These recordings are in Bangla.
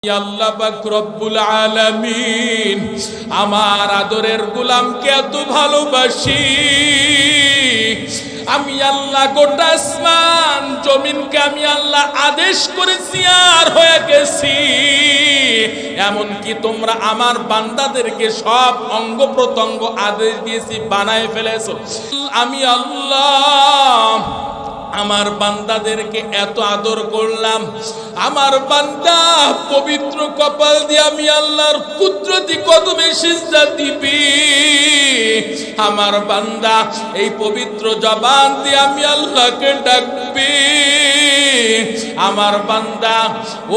আল্লাহ পাক রব্বুল আলামিন আমার আদরের গোলামকে এত ভালোবাসি, আমি আল্লাহ গোটা আসমান জমিনকে আমি আল্লাহ আদেশ করেছি আর হয়ে গেছি। এমনকি তোমরা আমার বান্দাদেরকে সব অঙ্গ প্রত্যঙ্গ আদেশ দিয়েছি, বানায় ফেলেছো। আমি আল্লাহ আমার বান্দাদেরকে এত আদর করলাম, আমার বান্দা পবিত্র কপাল দিয়ে আমি আল্লাহর কুদরতি কদমে সিজদা দিবি। আমার বান্দা এই পবিত্র জবান দিয়ে আমি আল্লাহকে ডাকবি। আমার বান্দা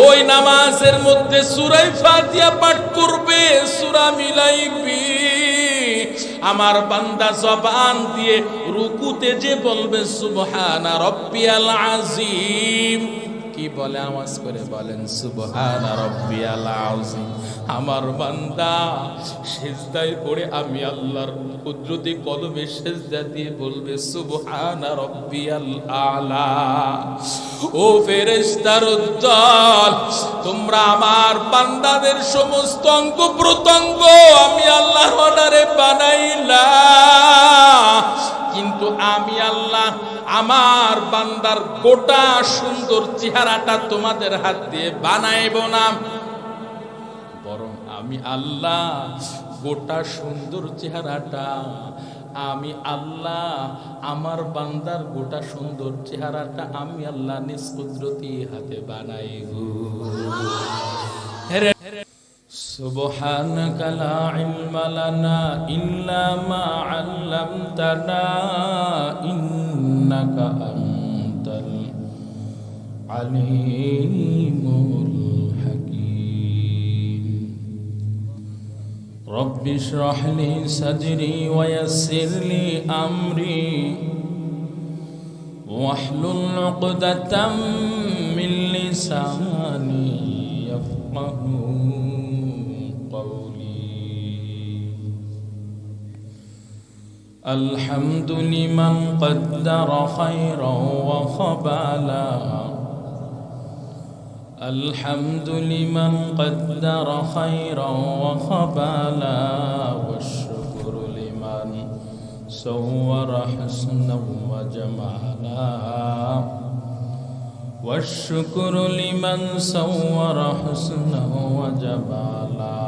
ওই নামাজের মধ্যে সূরা ফাতিহা পাঠ করবে, সূরা মিলাইবি। আমার বান্দা জবান দিয়ে রুকুতে যে বলবে সুবহানা রব্বিয়াল আযীম, কি বলে আওয়াজ করে বলেন সুবহানা রব্বিয়াল আযীম। আমার বান্দা সিজদায় পড়ে আমি আল্লাহর কুদরতি কদমে সিজদা দিয়ে বলবে সুবহানা রব্বিয়াল আলা। ও ফেরেশতার দল, তোমরা আমার বান্দাদের সমস্ত অঙ্গ প্রত্যঙ্গ আমি আল্লাহর অর্ডারে বানাইলা, কিন্তু আমি আল্লাহ আমার বান্দার গোটা সুন্দর চেহারাটা তোমাদের হাত দিয়ে বানাইব না, বরং আমি আল্লাহ গোটা সুন্দর চেহারাটা আমি আল্লাহ আমার বান্দার গোটা সুন্দর চেহারাটা আমি আল্লাহ নিজ কুদরতি হাতে বানাইব। সুবহানাকা লা ইলমা লানা ইল্লা মা আল্লামতানা ইন্নাকা আনতাল আলিমুল হাকীম। রব্বি ইশরাহ লি সাদরি ওয়া ইয়াসসির লি আমরি ওয়াহলুল উকদাতাম মিন লিসানি ইয়াফকাহু الحمد لمن قدر خيرا وخبالا، الحمد لمن قدر خيرا وخبالا، والشكر لمن صور حسنا وجمالا، والشكر لمن صور حسنا وجمالا.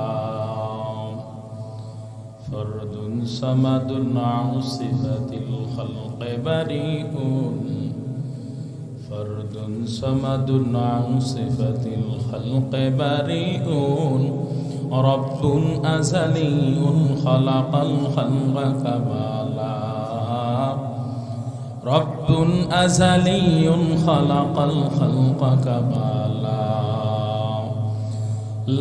فرد صمد عن صفة الخلق بريء، فرد صمد عن صفة الخلق بريء، رب أزلي خلق الخلق كمالا، رب أزلي خلق الخلق كمالا.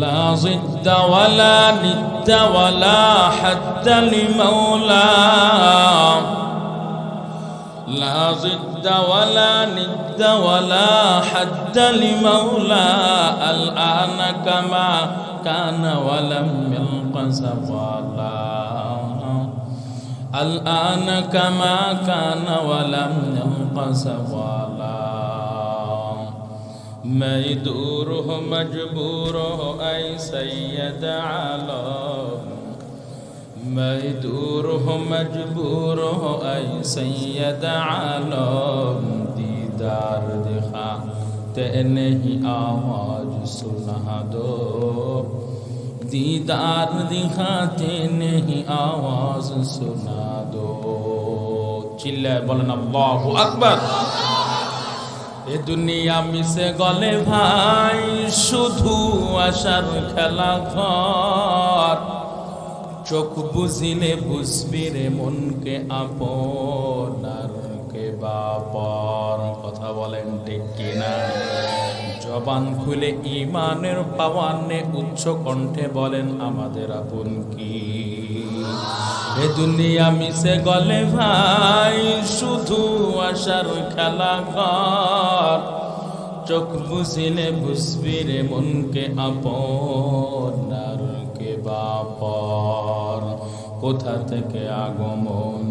لا ضد ولا ند ولا حد لمولى، لا ضد ولا ند ولا حد لمولى، الآن كما كان ولم يلق زوالا، الآن كما كان ولم يلق زوالا. मैं दूर हो मजबूर हो ऐ सैयद आलम, मैं दूर हो मजबूर हो ऐ सैयद आलम, दीदार दिखाते नहीं आवाज सुना दो, दीदार दिखाते नहीं आवाज सुना दो। चिल्लाए बोलें अल्लाहु अकबर। এ দুনিয়া মিশে গলে ভাই শুধু আশার খেলা ঘর, চোখ বুঝিলে বুঝবি রে মনকে আপনার কে বাপর। কথা বলেন ঠিক কিনা? জবান খুলে ইমানের পাওয়ানে উচ্চ কণ্ঠে বলেন আমাদের আপন কি। এ দুনিয়া মিশে গলে ভাই শুধু আশার খেলা ঘর, চোখ বুঝিলে বুঝবি রে মনকে আপনার কে বাপর। কোথা থেকে আগমন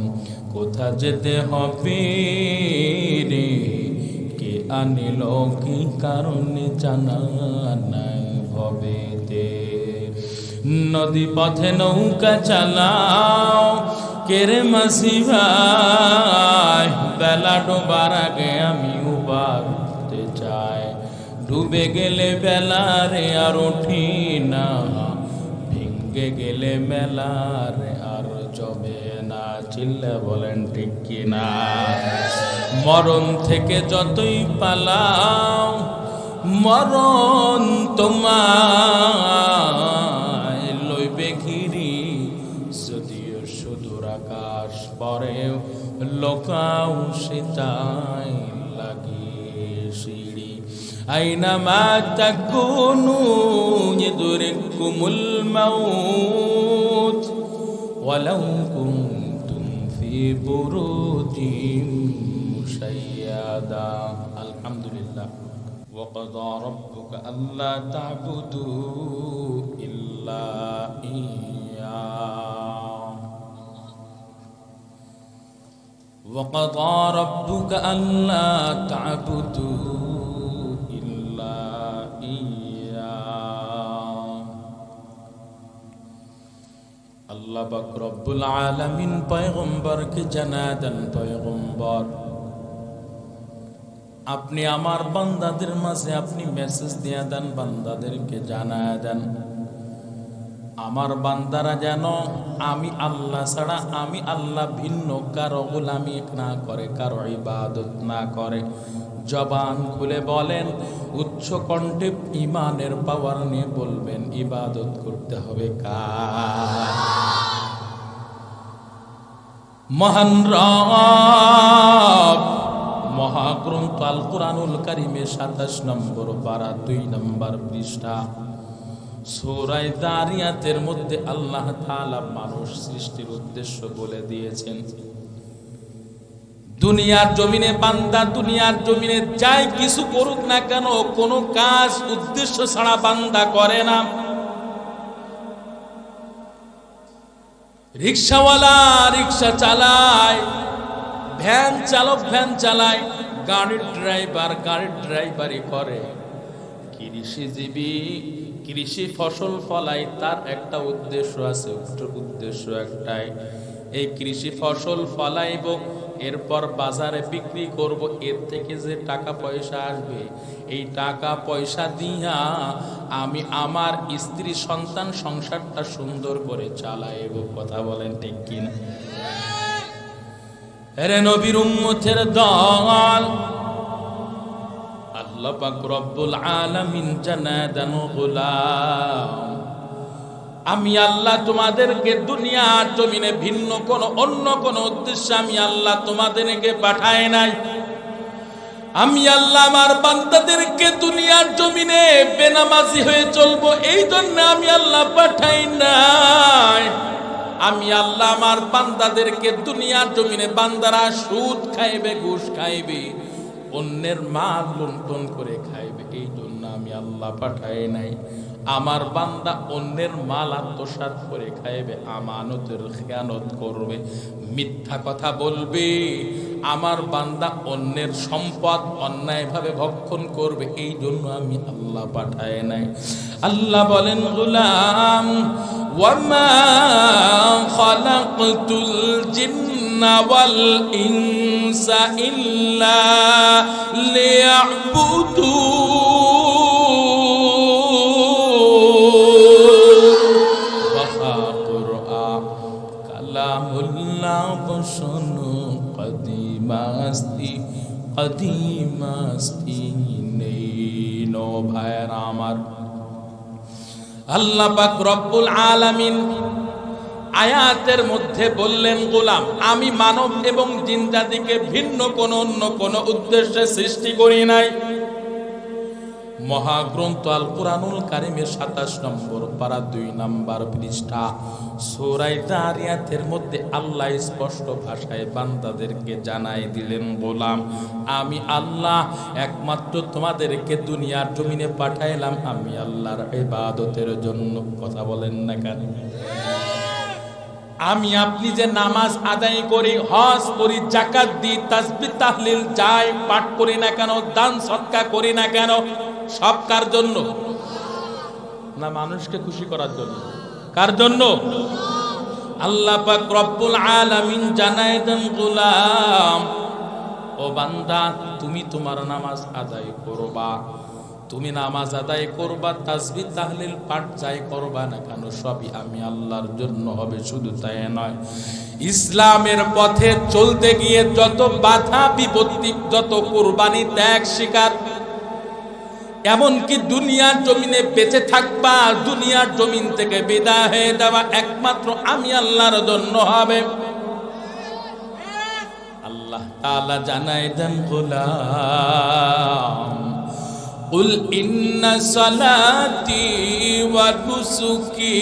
কোথা যেতে হবে রে, কে আনিল কি কারণে জানা নাই হবেতে। নদী পথে নৌকা চালাও কেরে মাসি ভাই, বেলা ডোবার আগে আমি উবার হতে চাই। ডুবে গেলে বেলা রে আর উঠি না, ভেঙ্গে গেলে মেলা রে আর জমে না। চিল্লা বলেন ঠিক কিনা? মরণ থেকে যতই পালাও, মরণ তোমায় লইবে ঘিরি। যদিও সুদূর আকাশ পরেও লোকাও সেটাই লাগিয়ে সিঁড়ি। আইনামা তাকুনু ইদরিকুমুল মাউত ওয়ালাউ কুনতুম ফি বুরুজিন মুশাইয়াদা। আলহামদুলিল্লাহ। وقضى ربك ألا تعبدوا إلا إياه وقضى ربك ألا تعبدوا إلا إياه। আল্লাহ পাক রব্বুল আলামিন পয়গম্বরকে জানায় দেন, পয়গম্বর আপনি আমার বান্দাদের মাঝে আপনি মেসেজ দিয়ে দেন, বান্দাদেরকে জানায় দেন আমার বান্দারা যেন আমি আল্লাহ ছাড়া, আমি আল্লাহ ভিন্ন কারো গোলামি না করে, কারো ইবাদত না করে। জবান খুলে বলেন, উচ্চ কণ্ঠে ইমানের পাওয়ার নিয়ে বলবেন, ইবাদত করতে হবে কার? মহান রব। মহাগ্রন্থ আল কুরআনুল কারীমের ২৭ নম্বর পারা ২ নম্বর পৃষ্ঠা সূরা যারিয়াতের মধ্যে আল্লাহ তাআলা মানুষ সৃষ্টির উদ্দেশ্য বলে দিয়েছেন। দুনিয়ার জমিনে বান্দা দুনিয়ার জমিনে যাই কিছু করুক না কেন, কোনো কাজ উদ্দেশ্য ছাড়া বান্দা করে না। রিকশাওয়ালা রিকশা চালায়, ভ্যান চালক ভ্যান চালায়, গাড়ির ড্রাইভার গাড়ির ড্রাইভারি করে, কৃষিজীবী কৃষি ফসল ফলায়, তার একটা উদ্দেশ্য আছে, উদ্দেশ্য একটাই, এই কৃষি ফসল ফলাইব, এরপর বাজারে বিক্রি করব, এর থেকে যে টাকা পয়সা আসবে এই টাকা পয়সা দিয়া আমি আমার স্ত্রী সন্তান সংসারটা সুন্দর করে চালাইব। কথা বলেন ঠিক কিনা? এরে নবীর উম্মতের দল, আল্লাহ পাক রব্বুল আলামিন জানায় দেন, গোলাম আমি আল্লাহ তোমাদেরকে দুনিয়ার জমিনে ভিন্ন অন্য কোন উদ্দেশ্যে আমি আল্লাহ তোমাদেরকে পাঠাই নাই। আমি আল্লাহ আমার বান্দাদেরকে দুনিয়ার জমিনে বেনামাজি হয়ে চলবো এই জন্য আমি আল্লাহ পাঠাই নাই। আমি আল্লাহ আমার বান্দাদেরকে দুনিয়ার জমিনে, বান্দারা সুদ খাইবে, ঘুষ খাইবে, অন্যের মাল লুণ্ঠন করে খাইবে, এই জন্য আমি আল্লাহ পাঠাই নাই। আমার বান্দা অন্যের মাল আত্মসাৎ করে খাইবে, আমানতের খেয়ানত করবে, মিথ্যা কথা বলবে, আমার বান্দা অন্যের সম্পদ অন্যায়ভাবে ভক্ষণ করবে, এই জন্য আমি আল্লাহ পাঠাই নাই। আল্লাহ বলেন, গোলাম ওয়ামা খালাকতুল জিন্না ওয়াল ইনসা ইল্লা লিয়াবুদুন। কালামুল্লাহ শুনো, কদিমাস্তি নেই নো ভাইরা আমার। আল্লাহ পাক রব্বুল আলামিন আয়াতের মধ্যে বললেন, গোলাম আমি মানব এবং জিন জাতিকে ভিন্ন অন্য কোন উদ্দেশ্যে সৃষ্টি করি নাই। মহাগ্রন্থ আল কুরআনুল কারীমের ২৭ নম্বর পারা ২ নম্বর পৃষ্ঠা সূরা যারিয়াতের মধ্যে আল্লাহ স্পষ্ট ভাষায় বান্দাদেরকে জানাই দিলেন, গোলাম আমি আল্লাহ একমাত্র তোমাদেরকে দুনিয়ার জমিনে পাঠাইলাম আমি আল্লাহর ইবাদতের জন্য। কথা বলেন না কেন? আমি আপনি যে নামাজ আদায় করি, হজ করি, যাকাত দিই, তাসবিহ তাহলিল যাই পাঠ করি না কেন, দান সদকা করি না কেন, সব কার জন্য? না মানুষকে খুশি করার জন্য? কার জন্য? আল্লাহ পাক রব্বুল আলামিন জানায় দেন, গোলাম ও বান্দা, তুমি তোমার নামাজ আদায় করবা, তুমি নামাজ আদায় করবা, তাসবিহ তাহলিল পাঠ যাই করবা না কেন সবই আমি আল্লাহর জন্য হবে। শুধু তাই নয়, ইসলামের পথে চলতে গিয়ে যত বাধা বিপত্তি, যত কুরবানি ত্যাগ স্বীকার, এমনকি দুনিয়ার জমিনে বেঁচে থাকবা, দুনিয়ার জমিন থেকে বিদায় হয়ে যাওয়া একমাত্র আমি আল্লাহর জন্য হবে। আল্লাহ তাআলা জানায় দেন, গোলাম কুল ইন্না সালাতি ওয়া নুসুকি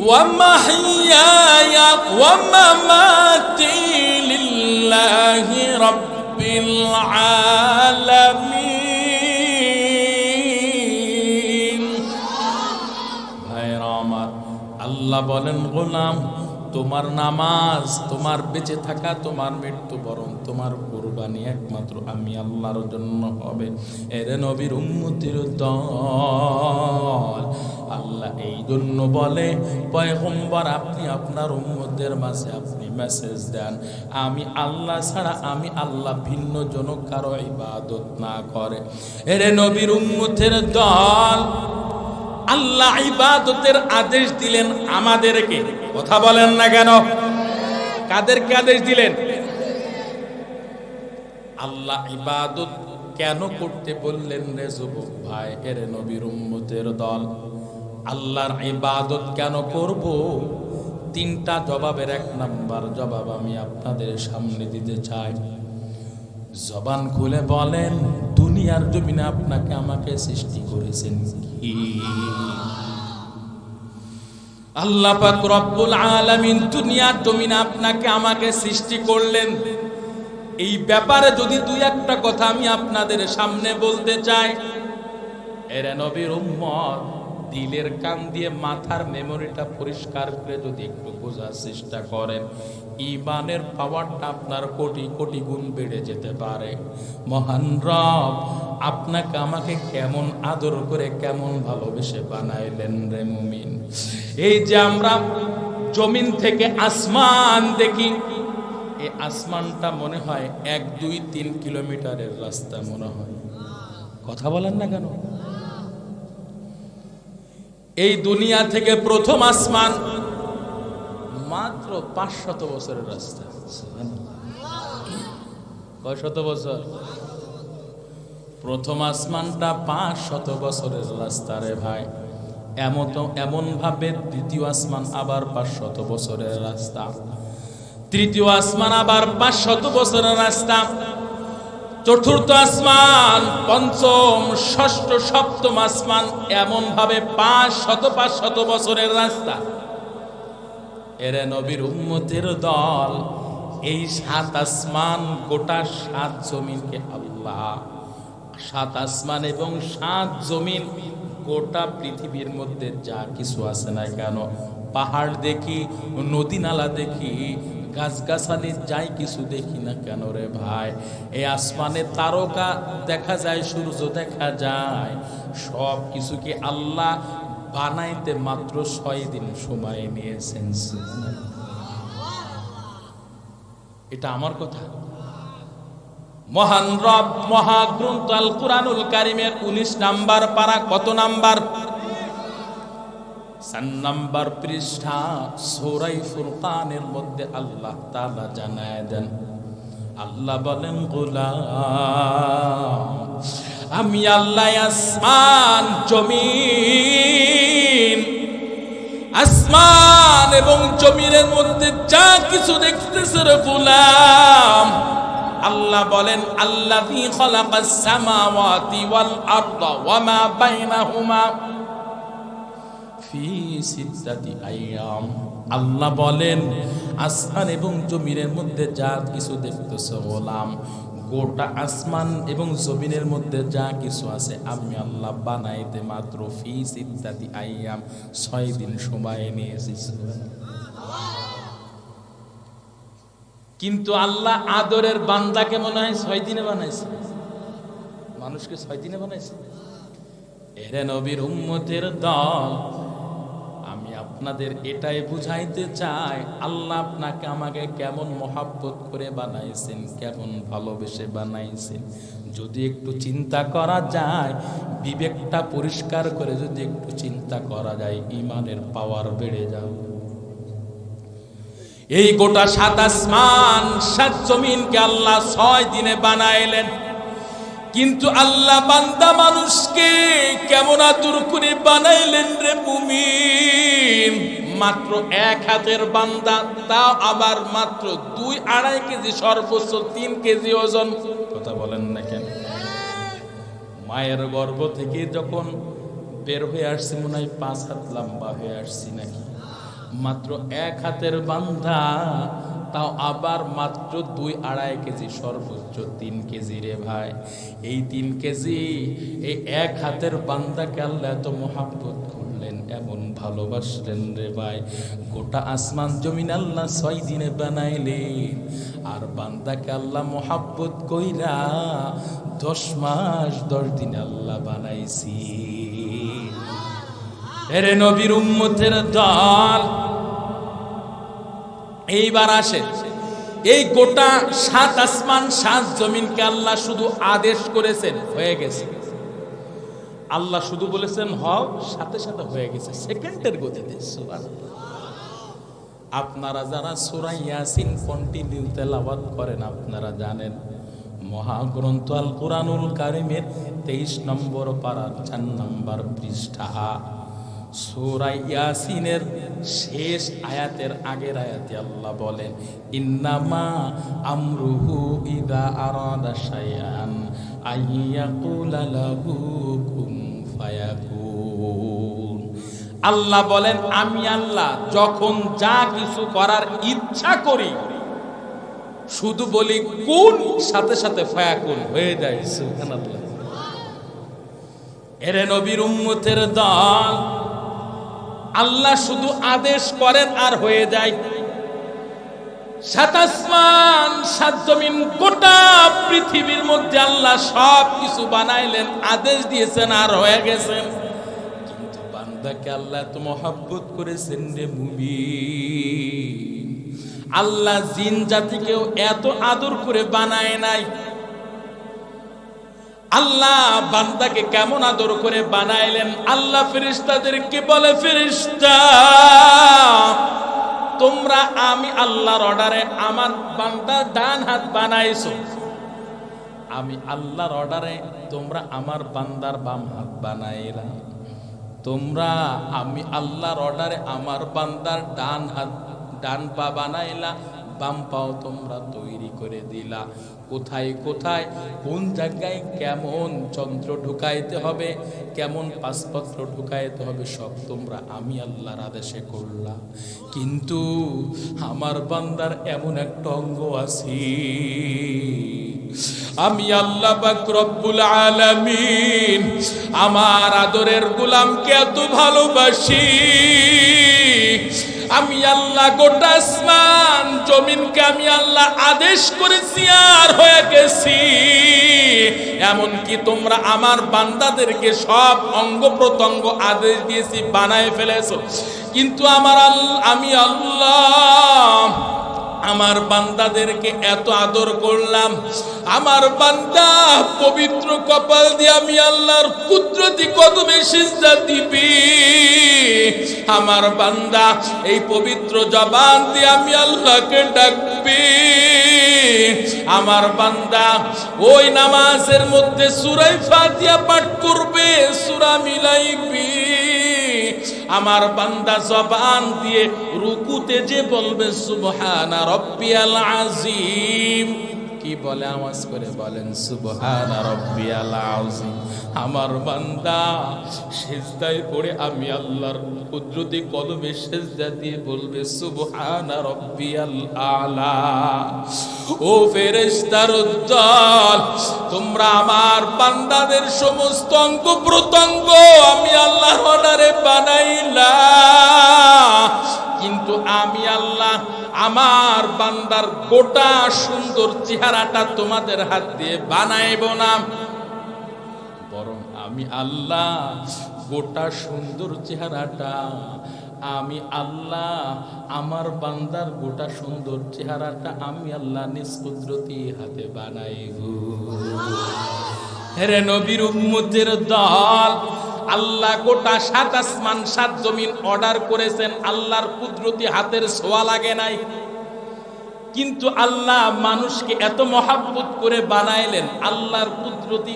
ওয়া মাহইয়ায়া ওয়া মামাতি লিল্লাহি রাব্বিল আলামিন। ভাইরা আমার, আল্লাহ বলেন, গোলাম তোমার নামাজ, তোমার বেঁচে থাকা, তোমার মৃত্যুবরণ, তোমার কুরবানি একমাত্র আমি আল্লাহর জন্য হবে। এর নবীর উম্মতের দল। আল্লাহ এই জন্য বলে, পয়গম্বর আপনি আপনার উম্মতের মাঝে আপনি মেসেজ দেন, আমি আল্লাহ ছাড়া, আমি আল্লাহ ভিন্ন জন কারো ইবাদত না করে। এর নবীর উম্মতের দল, আল্লাহ ইবাদতের আদেশ দিলেন আমাদেরকে। কথা বলেন না কেন? কাদেরকে আদেশ দিলেন? আল্লাহ ইবাদত কেন করতে বললেন রে যুবক ভাই, এর নবীর উম্মতের দল? আল্লাহর ইবাদত কেন করব? তিনটা জবাবের এক নাম্বার জবাব আমি আপনাদের সামনে দিতে চাই। জবান খুলে বলেন, দুনিয়ার জমিনে আপনাকে আমাকে সৃষ্টি করেছেন কি? আল্লাহ পাক রব্বুল আলামিন দুনিয়ার জমিনে আপনাকে আমাকে সৃষ্টি করলেন। এই ব্যাপারে যদি দুই একটা কথা আমি আপনাদের সামনে বলতে চাই, এর নবীর উম্মত দিলের কান দিয়ে মাথার মেমোরিটা পরিষ্কার করে যদি একটু বোঝার চেষ্টা করেন, ঈমানের পাওয়ারটা আপনার কোটি কোটি গুণ বেড়ে যেতে পারে। মহান রব আপনাকে আমাকে কেমন আদর করে, কেমন ভালোবেসে বানাইলেন রে মুমিন। এই যে আমরা জমিন থেকে আসমান দেখি, এই আসমানটা মনে হয় 1, 2, 3 কিলোমিটারের রাস্তা মনে হয়। কথা বলেন না কেন? এই দুনিয়া থেকে প্রথম আসমান মাত্র 500 বছরের রাস্তা। কয় শত বছর? প্রথম আসমানটা 500 বছরের রাস্তা রে ভাই। এমন ভাবে দ্বিতীয় আসমান আবার 500 বছরের রাস্তা, তৃতীয় আসমান আবার 500 বছরের রাস্তা, চতুর্থ আসমান, পঞ্চম, ষষ্ঠ, সপ্তম আসমান, এমন ভাবে 500 বছরের রাস্তা। এর নবীর উম্মতের দল, এই 7 আসমান, গোটা 7 জমিনকে আল্লাহ, 7 আসমান এবং 7 জমিন, গোটা পৃথিবীর মধ্যে যা কিছু আছে না কেন, পাহাড় দেখি, নদী নালা দেখি, গাছগাছালি যাই কিছু দেখি না কেন রে ভাই, এই আসমানে তারকা দেখা যায়, সূর্য দেখা যায়, সব কিছুকে আল্লাহ বানাইতে মাত্র 6 দিন সময় নিয়েছেন। এটা আমার কথা। মহান রব মহাগ্রন্থ আল কুরআনুল কারীমের 19 নাম্বার পারা, কত নাম্বার? 4 নাম্বার পৃষ্ঠা, সূরা ফুরকানের মধ্যে আল্লাহ তাআলা জানায় দেন, আল্লাহ বলেন, গোলাম আমি আল্লাহ আসমান জমিন, আসমান এবং জমিনের মধ্যে যা কিছু দেখতেছে রে গোলাম, আল্লাহ বলেন, আল্লাযী খালাকাস সামাওয়াতি ওয়াল আরদা ওয়া মা বাইনাহুমা ফি 6 আইয়াম। আল্লাহ বলেন, আসমান এবং জমিনের মধ্যে যা কিছু দেখতেছো গোলাম, গোটা আসমান এবং জমিনের মধ্যে যা কিছু আছে আমি আল্লাহ বানাইতে মাত্র ফি 6 আইয়াম, 6 দিন সময় নিয়েছি। কিন্তু আল্লাহ আদরের বান্দাকে মনে হয় 6 দিনে বানাইছে। মানুষকে 6 দিনে বানাইছে? এরে নবীর উম্মতের দল, আমি আপনাদের এটাই বুঝাইতে চাই, আল্লাহ আপনাকে আমাকে কেমন মহাব্বত করে বানাইছেন, কেমন ভালোবেসে বানাইছেন। যদি একটু চিন্তা করা যায়, বিবেকটা পরিষ্কার করে যদি একটু চিন্তা করা যায়, ঈমানের পাওয়ার বেড়ে যাবে। এই গোটা ৭ আসমান ৭ জমিনকে আল্লাহ ৬ দিনে বানাইলেন, কিন্তু আল্লাহ বান্দা মানুষকে কেমন আদর করে বানাইলেন রে মুমিন। মাত্র ১ হাতের বান্দা, তাও আবার মাত্র ২-২.৫ কেজি, সর্বোচ্চ ৩ কেজি ওজন। কথা বলেন না কেন? মায়ের গর্ভ থেকে যখন বের হয়ে আসছি, মনে হয় ৫ হাত লম্বা হয়ে আসছি নাকি। মাত্র ১ হাতের বান্দা, তাও আবার মাত্র ২-২.৫ কেজি, সর্বোচ্চ ৩ কেজি রে ভাই। এই ৩ কেজি, এই ১ হাতের বান্দাকে আল্লাহ এত মহাব্বত করলেন, এমন ভালোবাসলেন রে ভাই। গোটা আসমান জমিন আল্লাহ ৬ দিনে বানাইলেন, আর বান্দাকে আল্লাহ মহাব্বত কইরা ১০ মাস ১০ দিনে আল্লাহ বানাইছি। এরে নবীর উম্মতের দল, এইবার আসে, এই গোটা ৭ আসমান ৭ জমিনকে আল্লাহ শুধু আদেশ করেছেন, হয়ে গেছে। আল্লাহ শুধু বলেছেন হও, সাথে সাথে হয়ে গেছে, সেকেন্ডের গতিতে। সুবহানাল্লাহ। আপনারা যারা সূরা ইয়াসিন কন্টিনিউ তেলাওয়াত করেন, আপনারা জানেন মহাগ্রন্থ আল কুরআনুল কারীমের ২৩ নম্বর পারা ৪ নম্বর পৃষ্ঠা, সূরা ইয়াসিনের শেষ আয়াতের আগের আয়াতে আল্লাহ বলেন, ইন্নামা আমরুহু ইযা আরাদা শাইআন আইয়াকুলা লাহু কুন ফায়াকুন। আল্লাহ বলেন, আমি আল্লাহ যখন যা কিছু করার ইচ্ছা করি, শুধু বলি কুন, সাথে সাথে ফায়াকুন, হয়ে যায়। সুবহানাল্লাহ। এরে নবীর উম্মতের দল, আল্লাহ শুধু আদেশ করেন আর হয়ে যায়। ৭ আসমান ৭ জমিন, গোটা পৃথিবীর মধ্যে আল্লাহ সব কিছু বানাইলেন, আদেশ দিয়েছেন আর হয়ে গেছেন। কিন্তু বান্দাকে আল্লাহ এত মহব্বত করেছেন রে মুমিন। আল্লাহ জিন জাতিকেও এত আদর করে বানায় নাই। আল্লাহ বান্দাকে কেমন আদর করে বানাইলেন। আল্লাহ ফেরেশতাদেরকে বলে, ফেরেশতা তোমরা আমি আল্লাহর অর্ডারে আমার বান্দার ডান হাত বানাইছো, আমি আল্লাহর অর্ডারে তোমরা আমার বান্দার বাম হাত বানাইলা। তোমরা আমি আল্লাহর অর্ডারে আমার বান্দার ডান হাত, ডান পা বানাইলা, বাম পাও তোমরা তৈরি করে দিলা। কোথায় কোথায় কোন জায়গায় কেমন যন্ত্র ঢুকাইতে হবে, কেমন পাসপত্র ঢুকাইতে হবে, সব তোমরা আমি আল্লাহর আদেশে করলা। কিন্তু আমার বান্দার এমন একটা অঙ্গ আছে, আমি আল্লাহ পাক রব্বুল আলামিন আমার আদরের গোলামকে এত ভালোবাসি, আমি আল্লাহ গোটা আসমান জমিনকে আমি আল্লাহ আদেশ করেছি আর হয়ে গেছি। এমনকি তোমরা আমার বান্দাদেরকে সব অঙ্গ প্রত্যঙ্গ আদেশ দিয়েছি, বানায় ফেলেছো। কিন্তু আমি আল্লাহ আমার বান্দাদেরকে এত আদর করলাম, আমার বান্দা পবিত্র কপাল দিয়ে আমি আল্লাহর কুদরতি কদমে সিজদা দিবি। আমার বান্দা এই পবিত্র জবান দিয়ে আমি আল্লাহকে ডাকবি। আমার বান্দা ওই নামাজের মধ্যে সূরা ফাতিহা পাঠ করবে, সূরা মিলাইবি। আমার বান্দা জবান দিয়ে রুকুতে যে বলবে সুবহানা রাব্বিয়াল আযীম, কি বলে আওয়াজ করে বলেন সুবহানা রাব্বিয়াল আযীম। আমার বান্দা সিজদায় পড়ে আমি আল্লাহর কুদরতি কদমে সিজদা দিয়ে বলবে সুবহানা রাব্বিয়াল আলা। ও ফেরেশতার দল, তোমরা আমার বান্দাদের সমস্ত অঙ্গ প্রত্যঙ্গ আমি আল্লাহর অর্ডারে বানাইলা, কিন্তু আমি আল্লাহ আমার বান্দার গোটা সুন্দর চেহারাটা তোমাদের হাত দিয়ে বানাইব না, বরং আমি আমি আল্লাহ গোটা সুন্দর চেহারাটা আমি আল্লাহ আমার বান্দার গোটা সুন্দর চেহারাটা আমি আল্লাহ নিজ কুদরতি হাতে বানাইব। হে নবীর উম্মতের দল, আল্লাহ গোটা সাত আসমান সাত জমিন অর্ডার করেছেন, আল্লাহর কুদরতি হাতের ছোঁয়া লাগে নাই। কিন্তু আল্লাহ মানুষকে এত মহাব্বত করে বানাইলেন, আল্লাহর কুদরতি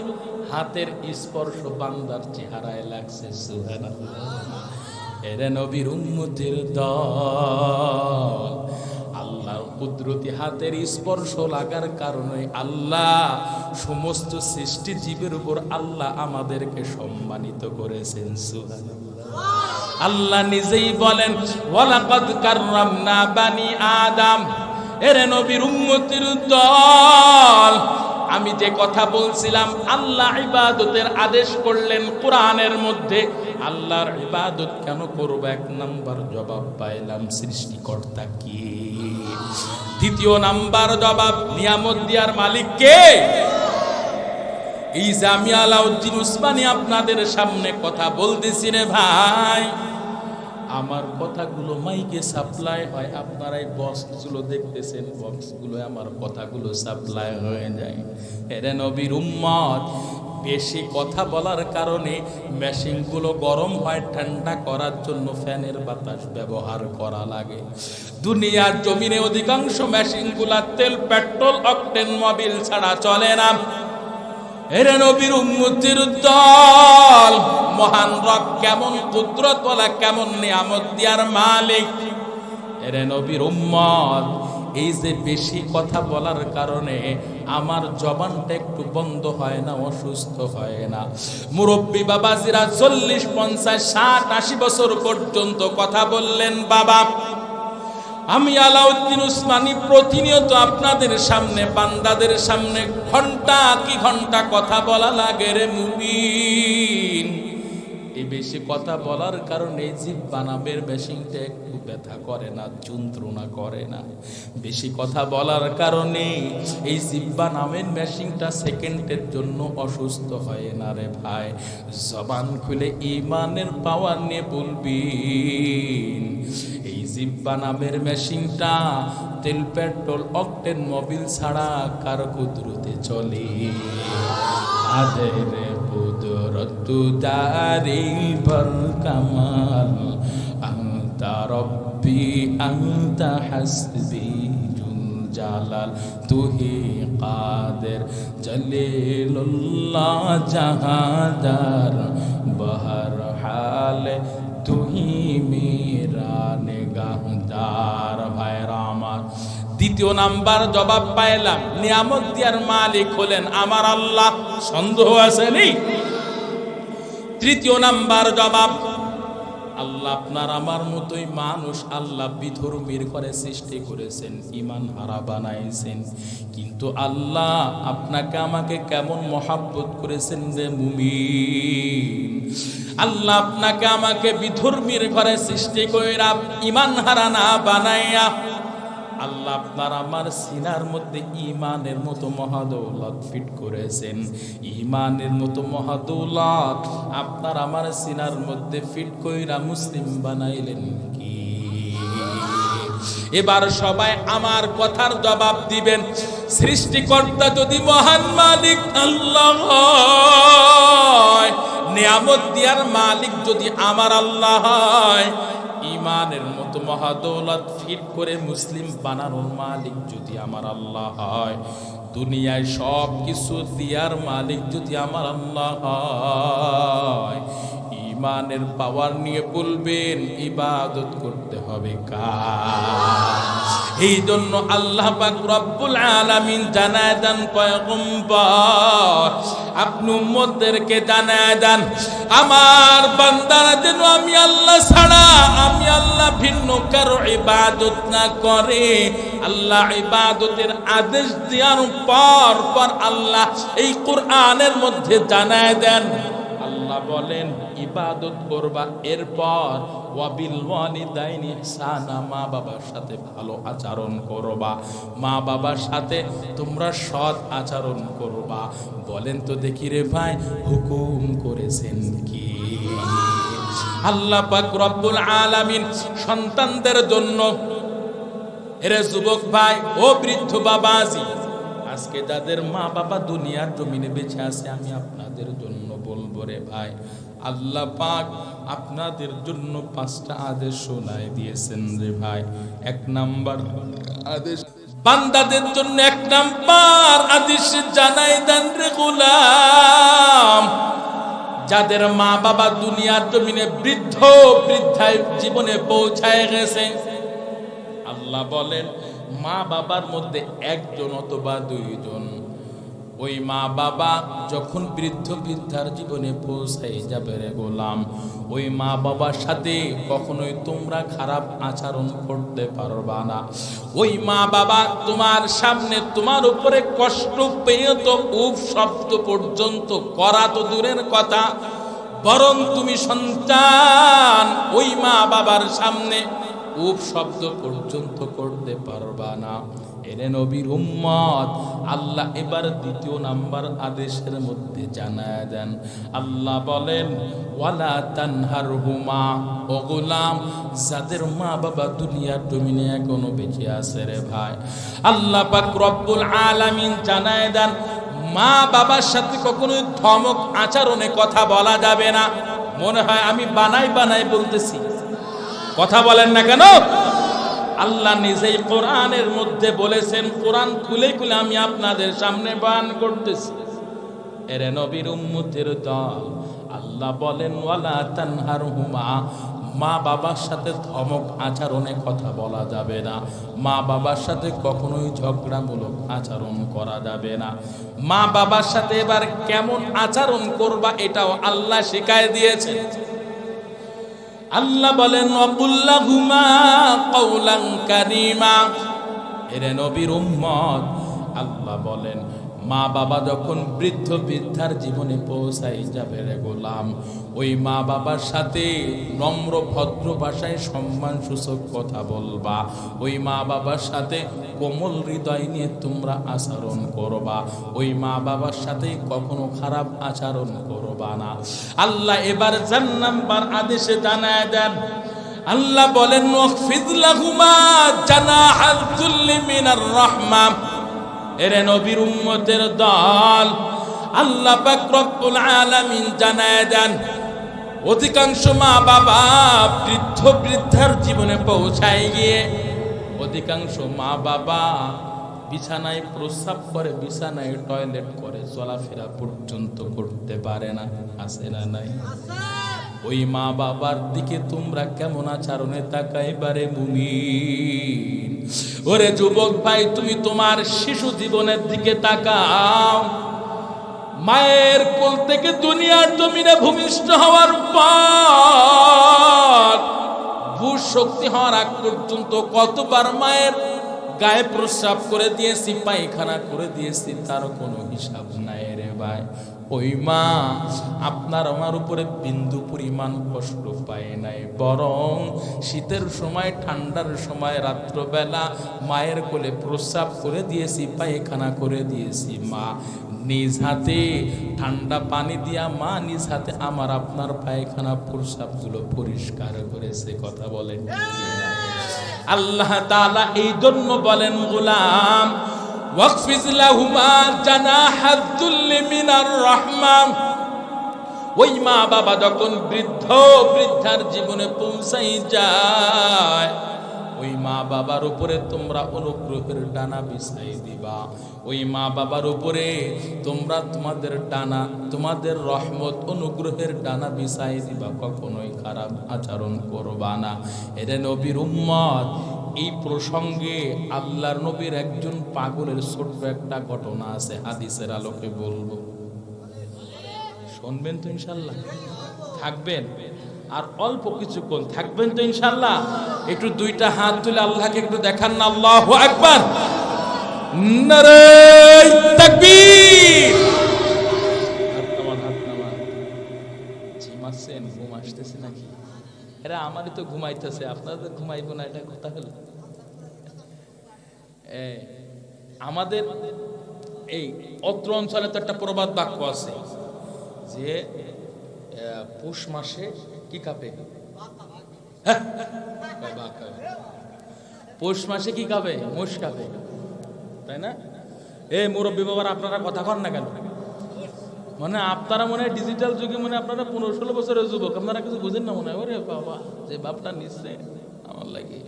হাতের স্পর্শ বান্দার চেহারায় লাগছে। সুবহানাল্লাহ। এরে নবীর উম্মতের দল, আল্লাহর কুদরতি হাতের স্পর্শ লাগার কারণে আল্লাহ সমস্ত সৃষ্টি জীবের উপর আল্লাহ আমাদেরকে সম্মানিত করেছেন। সুবহানাল্লাহ। আল্লাহ নিজেই বলেন ওয়ালাকাদ কাররামনা বানি আদম। এরে নবীর উম্মতের দল, আমি যে কথা বলছিলাম আল্লাহ ইবাদতের আদেশ করলেন কোরআনের মধ্যে, আল্লাহর ইবাদত কেন করব? এক নাম্বার জবাব পাইলাম সৃষ্টিকর্তা কে। দ্বিতীয় নাম্বার জবাব নিয়ামত দেওয়ার মালিক কে। এই যে আমি আলাউদ্দিন উসমানী আপনাদের সামনে কথা বলতেছি রে ভাই, আমার কথাগুলো মাইকে সাপ্লাই হয়, আপনারা এই বক্সগুলো দেখতেছেন, বক্সগুলো আমার কথাগুলো সাপ্লাই হয়ে যায়। এরে নবীর উম্মত, বেশি কথা বলার কারণে মেশিনগুলো গরম হয়, ঠান্ডা করার জন্য ফ্যানের বাতাস ব্যবহার করা লাগে। দুনিয়ার জমিনে অধিকাংশ মেশিনগুলা তেল, পেট্রোল, অকটেন, মোবিল ছাড়া চলে না। এরে নবীর উম্মতের দল, মহান রব কেমন কুদরতওয়ালা, কেমন নিয়ামত দেওয়ার মালিক। এরে নবীর উম্মত, এই যে বেশি কথা বলার কারণে আমার জবানটা একটু বন্ধ হয় না, অসুস্থ হয় না। মুরব্বী বাবাজিরা 40, 50, 60, 80 বছর পর্যন্ত কথা বললেন। বাবা, আমি আলাউদ্দিন উসমানী প্রতিনিয়ত আপনাদের সামনে, বান্দাদের সামনে ঘন্টা কি ঘন্টা কথা বলা লাগে রে মুমিন। এই বেশি কথা বলার কারণে জিহ্বা নামের মেশিনটা একটু ব্যথা করে না, যন্ত্রণা করে না। বেশি কথা বলার কারণে এই জিহ্বা নামের মেশিনটা সেকেন্ডের জন্য অসুস্থ হয় না রে ভাই। জবান খুলে ঈমানের পাওয়ার নিয়ে বলবিন, এই জিহ্বা নামের মেশিনটা তেল, পেট্রোল, অকটেন, মোবিল ছাড়া কার কুদরতে চলে? আদের কুদরত দারি বর কামাল, আনতা রব্বি আনতা হাসবি জুল জালাল, তুহি কাদের জলিলুল্লাহ জাহাদার, বহর হালে তুহি মেরা নিগাহদার। ভাইরা আমার, দ্বিতীয় নাম্বার জবাব পাইলাম নিয়ামত দেওয়ার মালিক হলেন আমার আল্লাহ। সন্দেহ আছে নেই? তৃতীয় নাম্বার জবাব, আল্লাহ আপনার আমার মতোই মানুষ, আল্লাহ বিধর্মীর করে সৃষ্টি করেছেন, ঈমান হারা বানাইছেন। কিন্তু আল্লাহ আপনাকে আমাকে কেমন মহাব্বত করেছেন যে মুমিন। আল্লাহ আপনাকে আমাকে বিধর্মীর ঘরে সৃষ্টি কইরা ঈমান হারা না বানাইয়া আল্লাহ আপনার আমার সিনার মধ্যে ঈমানের মতো মহাদৌলত ফিট করেছেন। ঈমানের মতো মহাদৌলত আপনার আমার সিনার মধ্যে ফিট কইরা মুসলিম বানাইলেন কি? এবার সবাই আমার কথার জবাব দিবেন। সৃষ্টিকর্তা যদি মহান মালিক আল্লাহ হয়, নিয়ামত দেওয়ার মালিক যদি আমার আল্লাহ হয়, ঈমানের মতো মহাদৌলত ফিট করে মুসলিম বানানোর মালিক যদি আমার আল্লাহ হয়, দুনিয়ায় সব কিছু দেওয়ার মালিক যদি আমার আল্লাহ হয়, ঈমানের পাওয়ার নিয়ে বলবেন ইবাদত করতে হবে কার? এই জন্য আল্লাহ পাক রব্বুল আলামিন জানায় দেন, পয়গম্বর আপনি উম্মতদেরকে জানায় দেন, আমার বান্দারা যেন আমি আল্লাহ ছাড়া, আমি আল্লাহ ভিন্ন কারো ইবাদত না করে। আল্লাহ ইবাদতের আদেশ দেওয়ার পর আল্লাহ এই কোরআনের মধ্যে জানায় দেন, আল্লাহ বলেন ইবাদত করবা, এরপর ওয়াবিল ওয়ালিদাইনি ইহসানা, মা বাবার সাথে ভালো আচরণ করবা, মা বাবার সাথে তোমরা সৎ আচরণ করবা। বলেন তো দেখি রে ভাই, হুকুম করেছেন কি? আল্লাহ পাক রব্বুল আলামিন সন্তানদের জন্য, এরে যুবক ভাই ও বৃদ্ধ বাবাজি, আজকে যাদের মা বাবা দুনিয়ার জমিনে বেঁচে আছে, আমি আপনাদের জন্য বলবো রে ভাই, আল্লাহ পাক আপনাদের জন্য 5টা আদেশ শোনায় দিয়েছেন রে ভাই। 1 নাম্বার আদেশ বান্দাদের জন্য, 1 নাম্বার আদেশ জানাই দেন রে গোলাম, যাদের মা বাবা দুনিয়ার জমিনে বৃদ্ধায় জীবনে পৌঁছায় গেছে, আল্লাহ বলেন মা বাবার মধ্যে 1 জন অথবা 2 জন, ওই মা বাবা যখন বৃদ্ধার জীবনে পৌঁছাই যাবে রে গোলাম, ওই মা বাবার সাথে কখনোই তোমরা খারাপ আচরণ করতে পারবা না। ওই মা বাবা তোমার সামনে তোমার উপরে কষ্ট পেয়ে তো উফ শব্দ পর্যন্ত করা তো দূরের কথা, বরং তুমি সন্তান ওই মা বাবার সামনে উফ শব্দ পর্যন্ত করতে পারবা না। এরে নবীর উম্মত, আল্লাহ এবার 2 নাম্বার আদেশের মধ্যে জানায় দেন। আল্লাহ বলেন ওয়ালা তানহারহুমা, ও গোলাম যাদের মা বাবা দুনিয়ার জমিনে এখনো বেঁচে আছে রে ভাই, আল্লাহ পাক রব্বুল আলামিন জানায় দেন মা বাবার সাথে কখনোই ধমক আচরণে কথা বলা যাবে না। মনে হয় আমি বানাই বলতেছি, কথা বলেন না কেন? আল্লাহ নিজেই কোরআনের মধ্যে বলেছেন, কোরআন খুলে আমি আপনাদের সামনে বয়ান করতেছি। এরে নবীর উম্মতের দল, আল্লাহ বলেন ওয়ালা তানহারহুমা, মা বাবার সাথে ধমক আচরণে কথা বলা যাবে না, মা বাবার সাথে কখনোই ঝগড়ামূলক আচরণ করা যাবে না। মা বাবার সাথে এবার কেমন আচরণ করবা এটাও আল্লাহ শিখায় দিয়েছে। আল্লাহ বলেন ওয়াকুল্লাহুমা কাওলান কারীমা। এরে নবীর উম্মত, আল্লাহ বলেন মা বাবা যখন বৃদ্ধার জীবনে পৌঁছাই যাবে রে গোলাম, ওই মা বাবার সাথে নম্র ভদ্র ভাষায় সম্মান সূচক কথা বলবা, ওই মা বাবার সাথে কোমল হৃদয় নিয়ে তোমরা আচরণ করবা, ওই মা বাবার সাথে কখনো খারাপ আচরণ করবা না। আল্লাহ এবার 4 নাম্বার আদেশে জানায় দেন, আল্লাহ বলেন ওয়াখফিদ লাহুমা জানাহাল যুল্লি মিনার রাহমা। এরে নবীর উম্মতের দল, আল্লাহ পাক রব্বুল আলামিন জানায় দেন অধিকাংশ মা বাবা বৃদ্ধার জীবনে পৌঁছায় গিয়ে অধিকাংশ মা বাবা বিছানায় প্রস্রাব করে, বিছানায় টয়লেট করে, চলাফেরা পর্যন্ত করতে পারে না। আছে না নাই? ওই মা বাবার দিকে তোমরা কেমন আচরণে তাকাইবারে মুমিন? ওরে যুবক ভাই, তুমি তোমার শিশু জীবনের দিকে তাকাও। মায়ের কোল থেকে দুনিয়ার জমিনে ভূমিষ্ঠ হওয়ার পর বুঝ শক্তি হওয়ার আগ পর্যন্ত কতবার মায়ের গায়ে প্রস্রাব করে দিয়েছি, পায়খানা করে দিয়েছি, তার কোনো হিসাব নাই রে ভাই। ওই মা আপনার আমার উপরে বিন্দু পরিমাণ কষ্ট পায় নাই, বরং শীতের সময় ঠান্ডার সময় রাত্রবেলা মায়ের কোলে প্রস্রাব করে দিয়েছি, পায়খানা করে দিয়েছি। মা নিজ হাতে ঠান্ডা পানি দিয়া মা নিজ হাতে আমার আপনার পায়খানা প্রস্রাবগুলো পরিষ্কার করেছে। কথা বলেন। আল্লাহ তাআলা এই জন্য বলেন গোলাম ওয়াকফিজ লাহুমা জানাহাদ যুল্লি মিনার রাহমা। ওই মা বাবা যখন বৃদ্ধার জীবনে পৌঁছাই যায়, ওই মা বাবার উপরে তোমরা অনুগ্রহের ডানা বিছাই দিবা। ওই মা বাবার উপরে তোমরা তোমাদের রহমত অনুগ্রহের ডানা বিছাই দিবা, কখনোই খারাপ আচরণ করবা না। এরে নবীর উম্মত, এই প্রসঙ্গে আল্লাহর নবীর একজন পাগলের ছোট্ট একটা ঘটনা আছে, হাদিসের আলোকে বলবো। শুনবেন তো ইনশাল্লাহ? থাকবেন আর অল্প কিছুক্ষণ থাকবেন তো ইনশাল্লাহ? একটু 2টা হাত তুলে আল্লাহকে একটু দেখান না। আল্লাহু আকবার, নারে তাকবীর। আসতেছে নাকি? এরা আমারই তো ঘুমাইতেছে, আপনারা তো ঘুমাইবো না, এটা কথা হলো। আমাদের এই অত্র অঞ্চলে তো একটা প্রবাদ বাক্য আছে যে পৌষ মাসে কি খাবে? পৌষ মাসে কি খাবে? মোষ খাবে, তাই না? মুরব্বী বাবার আপনারা কথা কন না কেন? মানে আপনারা মনে হয় ডিজিটাল যুগে, মানে আপনারা 15-16 বছরের যুবক, আপনারা কিছু বুঝেন না মনে হয়। ওরে বাবা, যে বাপটা নিচ্ছে আমার লাগে।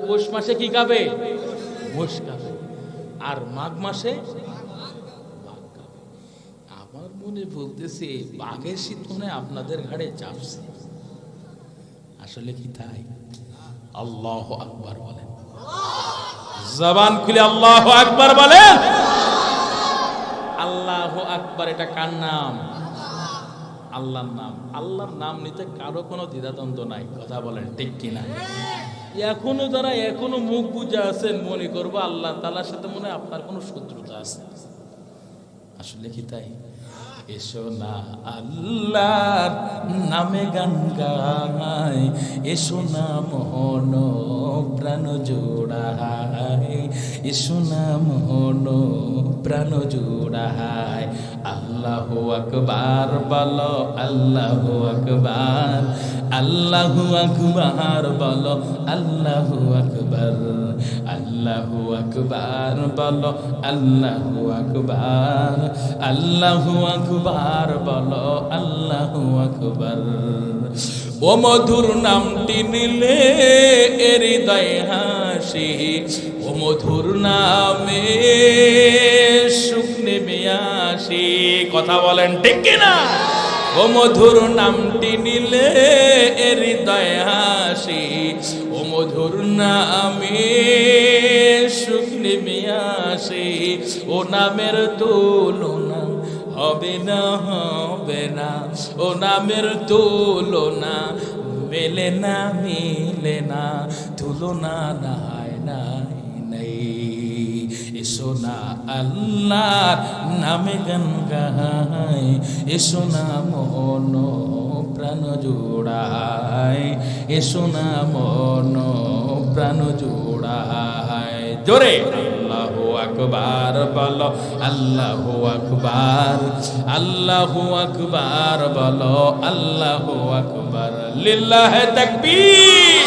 পৌষ মাসে কি খাবে? মোষ খাবে। আর মাঘ মাসে বাঘ খাবে। আমার মনে বলতেছে বাঘের শীত মনে আপনাদের ঘাড়ে চাপছে। আসলে কি তাই? আল্লাহু আকবার বলেন, জবান খুলে আল্লাহু আকবার বলেন। আল্লাহু আকবার, এটা কার নাম? আল্লাহর নাম। আল্লাহর নাম নিতে কারো কোনো দ্বিধাদ্বন্দ্ব নাই, কথা বলেন ঠিক কিনা? এখনো যারা এখনো মুখ বুজে আছেন, মনে করবো আল্লাহ তাআলার সাথে মনে হয় আপনার কোনো শত্রুতা আছে। আসলে কি তাই? এসো না আল্লাহর নামে গান গাই, এসো না মন প্রাণ জোড়াই, এসো না মন প্রাণ জোড়াই। আল্লাহু আকবার বলো, আল্লাহু আকবার, আল্লাহু আকবার বলো, আল্লাহু আকবার, আল্লাহু আকবার বলো, আল্লাহু আকবার, আল্লাহু আকবার বলো, আল্লাহু আকবার। ও মধুর নামটি নিলে হৃদয় হাসি, ও মধুর নামে সুখ নেমে আসি, কথা বলেন ঠিক কিনা? ও মধুর নামটি নিলে হৃদয় হাসি, ও মধুর নামে সুখ নেমে আসি। ও নামের তুলনা হবে না, হবে না, ও নামের তুলনা মেলে না, মিলে না, তুলনা নাই নাই নাই। এসো না আল্লাহর নামে গান গাই, এসো না মন প্রাণ জোড়াই, এসো না মন প্রাণ জোড়াই। জোরে আল্লাহু আকবার বলো, আল্লাহু আকবার, আল্লাহু আকবার বলো, আল্লাহু আকবার। লিল্লাহি তাকবীর।